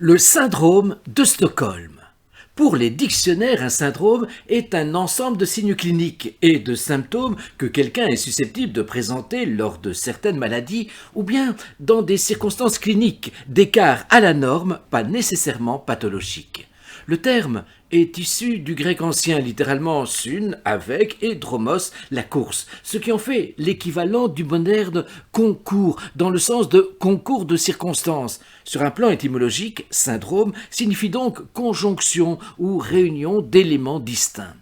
Le syndrome de Stockholm. Pour les dictionnaires, un syndrome est un ensemble de signes cliniques et de symptômes que quelqu'un est susceptible de présenter lors de certaines maladies ou bien dans des circonstances cliniques d'écart à la norme, pas nécessairement pathologiques. Le terme est issu du grec ancien, littéralement sun, avec, et dromos, la course, ce qui en fait l'équivalent du moderne concours, dans le sens de concours de circonstances. Sur un plan étymologique, syndrome signifie donc conjonction ou réunion d'éléments distincts.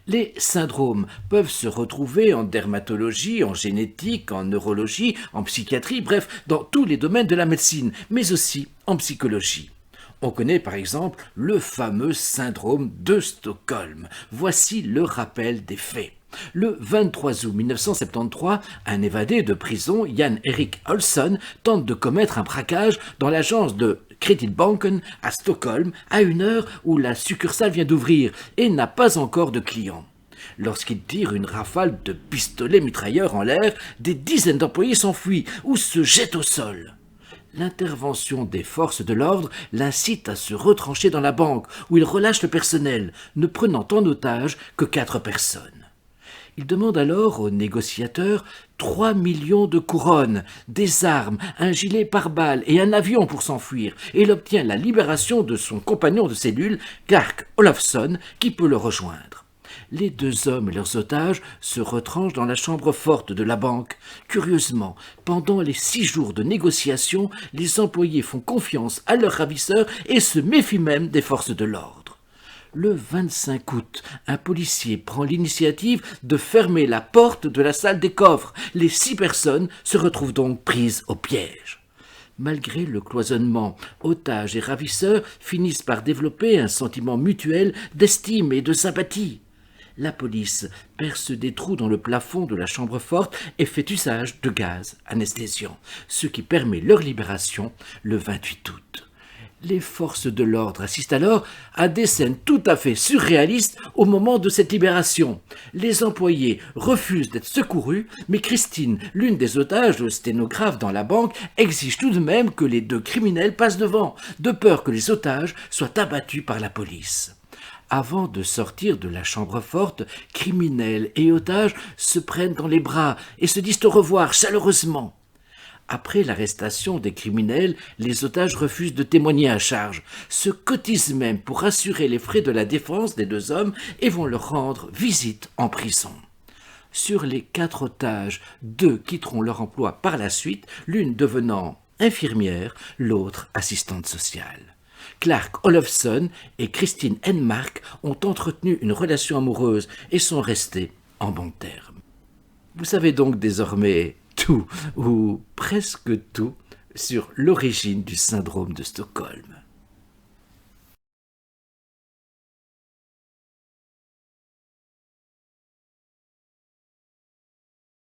Les syndromes peuvent se retrouver en dermatologie, en génétique, en neurologie, en psychiatrie, bref, dans tous les domaines de la médecine, mais aussi en psychologie. On connaît par exemple le fameux syndrome de Stockholm. Voici le rappel des faits. Le 23 août 1973, un évadé de prison, Jan Erik Olsson, tente de commettre un braquage dans l'agence de Kreditbanken à Stockholm à une heure où la succursale vient d'ouvrir et n'a pas encore de clients. Lorsqu'il tire une rafale de pistolets mitrailleurs en l'air, des dizaines d'employés s'enfuient ou se jettent au sol. L'intervention des forces de l'ordre l'incite à se retrancher dans la banque, où il relâche le personnel, ne prenant en otage que 4 personnes. Il demande alors aux négociateurs 3 millions de couronnes, des armes, un gilet pare-balles et un avion pour s'enfuir, et il obtient la libération de son compagnon de cellule, Clark Olofsson, qui peut le rejoindre. Les 2 hommes et leurs otages se retranchent dans la chambre forte de la banque. Curieusement, pendant les 6 jours de négociation, les employés font confiance à leurs ravisseurs et se méfient même des forces de l'ordre. Le 25 août, un policier prend l'initiative de fermer la porte de la salle des coffres. Les 6 personnes se retrouvent donc prises au piège. Malgré le cloisonnement, otages et ravisseurs finissent par développer un sentiment mutuel d'estime et de sympathie. La police perce des trous dans le plafond de la chambre forte et fait usage de gaz anesthésiant, ce qui permet leur libération le 28 août. Les forces de l'ordre assistent alors à des scènes tout à fait surréalistes au moment de cette libération. Les employés refusent d'être secourus, mais Christine, l'une des otages, sténographe dans la banque, exige tout de même que les 2 criminels passent devant, de peur que les otages soient abattus par la police. Avant de sortir de la chambre forte, criminels et otages se prennent dans les bras et se disent au revoir chaleureusement. Après l'arrestation des criminels, les otages refusent de témoigner à charge, se cotisent même pour assurer les frais de la défense des 2 hommes et vont leur rendre visite en prison. Sur les 4 otages, 2 quitteront leur emploi par la suite, l'une devenant infirmière, l'autre assistante sociale. Clark Olofsson et Christine Enmark ont entretenu une relation amoureuse et sont restés en bons termes. Vous savez donc désormais tout, ou presque tout, sur l'origine du syndrome de Stockholm.